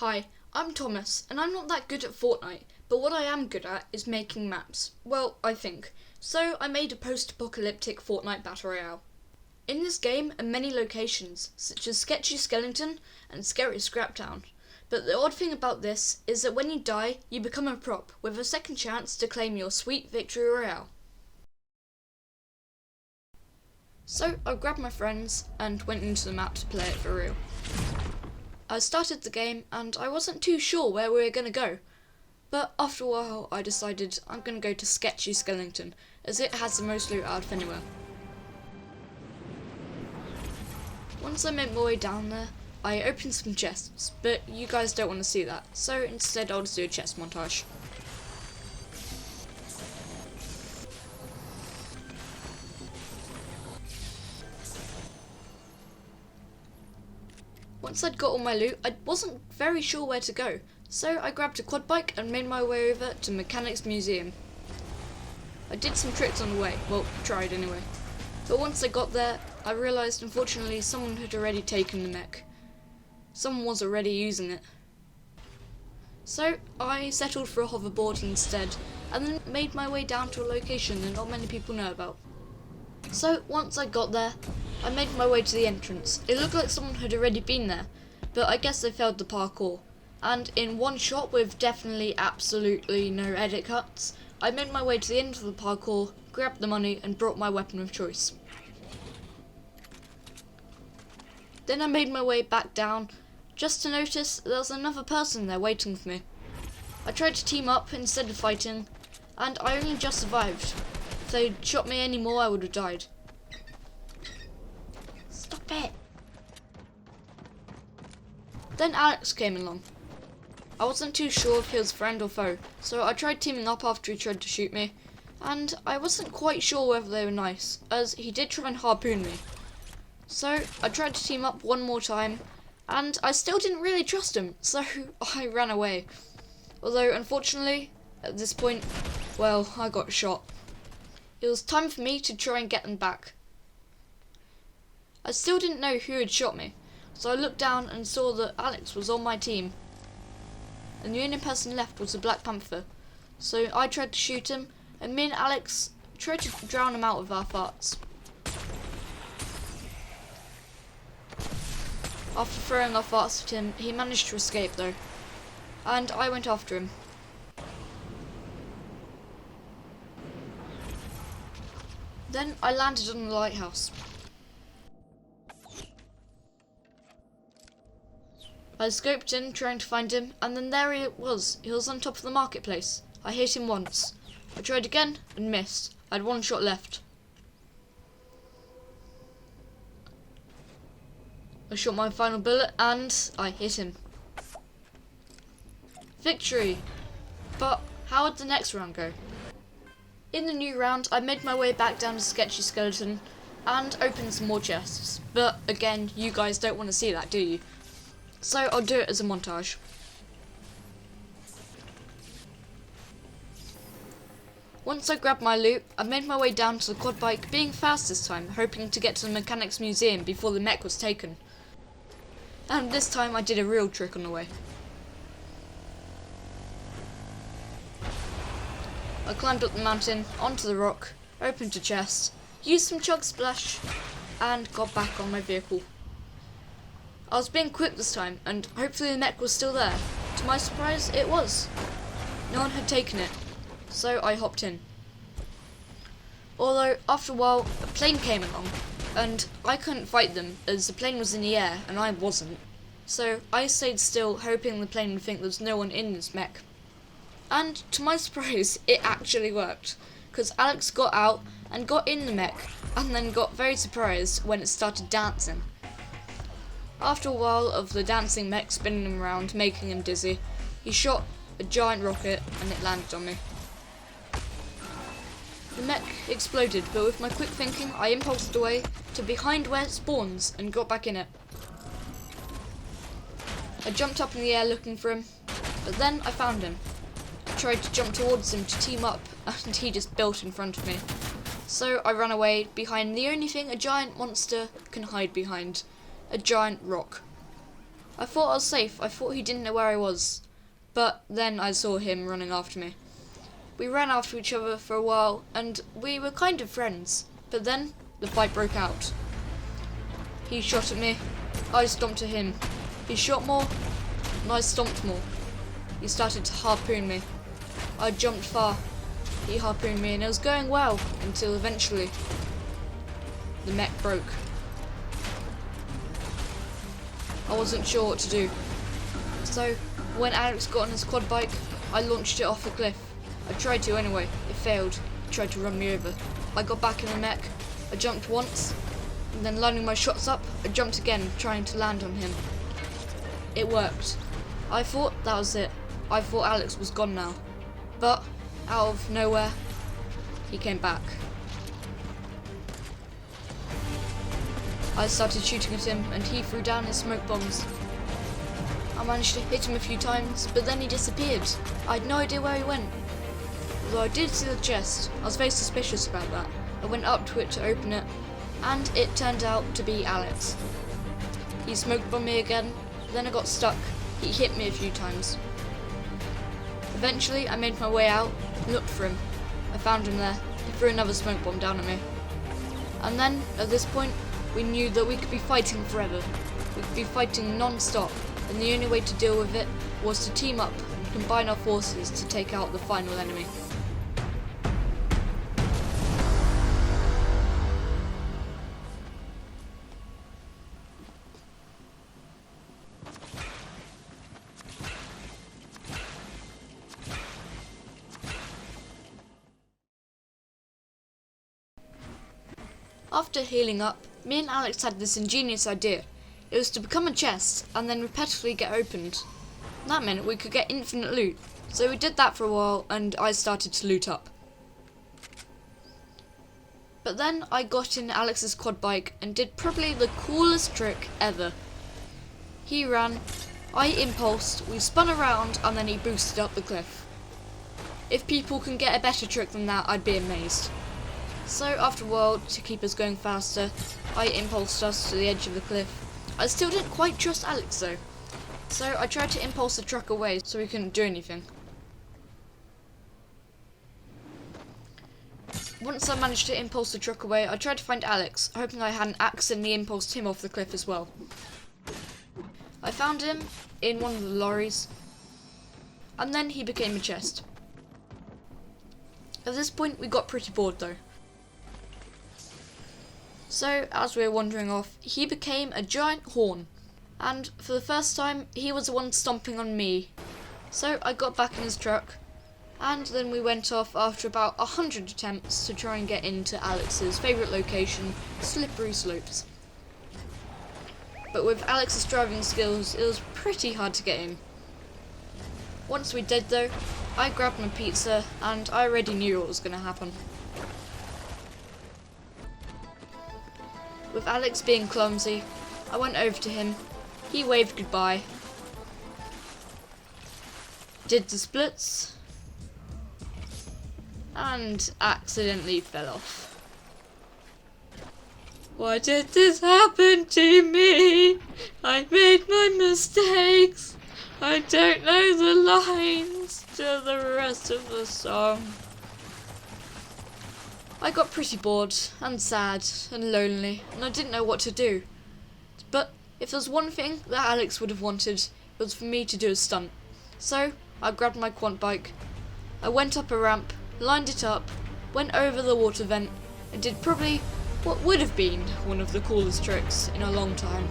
Hi, I'm Thomas, and I'm not that good at Fortnite, but what I am good at is making maps. Well, I think. So I made a post-apocalyptic Fortnite Battle Royale. In this game are many locations, such as Sketchy Skellington and Scary Scraptown. But the odd thing about this is that when you die, you become a prop, with a second chance to claim your sweet victory royale. So I grabbed my friends and went into the map to play it for real. I started the game and I wasn't too sure where we were going to go, but after a while I decided I'm going to go to Sketchy Skellington, as it has the most loot out of anywhere. Once I made my way down there, I opened some chests, but you guys don't want to see that, so instead I'll just do a chest montage. Once I'd got all my loot, I wasn't very sure where to go, so I grabbed a quad bike and made my way over to Mechanics Museum. I did some tricks on the way, well, tried anyway. But once I got there, I realised unfortunately someone had already taken the mech. Someone was already using it. So I settled for a hoverboard instead, and then made my way down to a location that not many people know about. So once I got there, I made my way to the entrance. It looked like someone had already been there, but I guess they failed the parkour. And in one shot with definitely absolutely no edit cuts, I made my way to the end of the parkour, grabbed the money and brought my weapon of choice. Then I made my way back down, just to notice there was another person there waiting for me. I tried to team up instead of fighting, and I only just survived. If they'd shot me any more, I would have died. Stop it! Then Alex came along. I wasn't too sure if he was friend or foe, so I tried teaming up after he tried to shoot me, and I wasn't quite sure whether they were nice, as he did try and harpoon me. So I tried to team up one more time, and I still didn't really trust him, so I ran away. Although unfortunately, at this point, well, I got shot. It was time for me to try and get them back. I still didn't know who had shot me, so I looked down and saw that Alex was on my team. And the only person left was the Black Panther. So I tried to shoot him, and me and Alex tried to drown him out with our farts. After throwing our farts at him, he managed to escape though, and I went after him. Then I landed on the lighthouse. I scoped in trying to find him, and then there he was. He was on top of the marketplace. I hit him once. I tried again and missed. I had one shot left. I shot my final bullet and I hit him. Victory! But how would the next round go? In the new round, I made my way back down to Sketchy Skeleton and opened some more chests. But again, you guys don't want to see that, do you? So I'll do it as a montage. Once I grabbed my loot, I made my way down to the quad bike, being fast this time, hoping to get to the Mechanics Museum before the mech was taken. And this time I did a real trick on the way. I climbed up the mountain, onto the rock, opened a chest, used some chug splash, and got back on my vehicle. I was being quick this time, and hopefully the mech was still there. To my surprise, it was. No one had taken it, so I hopped in. Although, after a while, a plane came along, and I couldn't fight them, as the plane was in the air, and I wasn't. So I stayed still, hoping the plane would think there was no one in this mech. And to my surprise, it actually worked, because Alex got out and got in the mech, and then got very surprised when it started dancing. After a while of the dancing mech spinning him around, making him dizzy, he shot a giant rocket and it landed on me. The mech exploded, but with my quick thinking, I impulsed away to behind where it spawns and got back in it. I jumped up in the air looking for him, but then I found him. I tried to jump towards him to team up, and he just built in front of me. So I ran away behind the only thing a giant monster can hide behind. A giant rock. I thought I was safe. I thought he didn't know where I was. But then I saw him running after me. We ran after each other for a while, and we were kind of friends. But then, the fight broke out. He shot at me, I stomped at him. He shot more, and I stomped more. He started to harpoon me. I jumped far. He harpooned me, and it was going well, until eventually, the mech broke. I wasn't sure what to do. So, when Alex got on his quad bike, I launched it off the cliff. I tried to anyway, it failed. He tried to run me over. I got back in the mech, I jumped once, and then lining my shots up, I jumped again, trying to land on him. It worked. I thought that was it. I thought Alex was gone now. But, out of nowhere, he came back. I started shooting at him, and he threw down his smoke bombs. I managed to hit him a few times, but then he disappeared. I had no idea where he went. Although I did see the chest, I was very suspicious about that. I went up to it to open it, and it turned out to be Alex. He smoke bombed me again, then I got stuck. He hit me a few times. Eventually, I made my way out and looked for him. I found him there. He threw another smoke bomb down at me. And then, at this point, we knew that we could be fighting forever. We could be fighting non-stop, and the only way to deal with it was to team up and combine our forces to take out the final enemy. After healing up, me and Alex had this ingenious idea. It was to become a chest and then repetitively get opened. That meant we could get infinite loot. So we did that for a while and I started to loot up. But then I got in Alex's quad bike and did probably the coolest trick ever. He ran, I impulsed, we spun around and then he boosted up the cliff. If people can get a better trick than that, I'd be amazed. So after a while, to keep us going faster, I impulsed us to the edge of the cliff. I still didn't quite trust Alex though, so I tried to impulse the truck away so he couldn't do anything. Once I managed to impulse the truck away, I tried to find Alex, hoping I hadn't accidentally impulsed him off the cliff as well. I found him in one of the lorries, and then he became a chest. At this point, we got pretty bored though. So, as we were wandering off, he became a giant horn. And for the first time, he was the one stomping on me. So, I got back in his truck. And then we went off after about 100 attempts to try and get into Alex's favourite location, Slippery Slopes. But with Alex's driving skills, it was pretty hard to get in. Once we did though, I grabbed my pizza and I already knew what was going to happen. With Alex being clumsy, I went over to him, he waved goodbye, did the splits, and accidentally fell off. Why did this happen to me? I made my mistakes. I don't know the lines to the rest of the song. I got pretty bored and sad and lonely, and I didn't know what to do. But if there's one thing that Alex would have wanted, it was for me to do a stunt. So I grabbed my quad bike, I went up a ramp, lined it up, went over the water vent, and did probably what would have been one of the coolest tricks in a long time.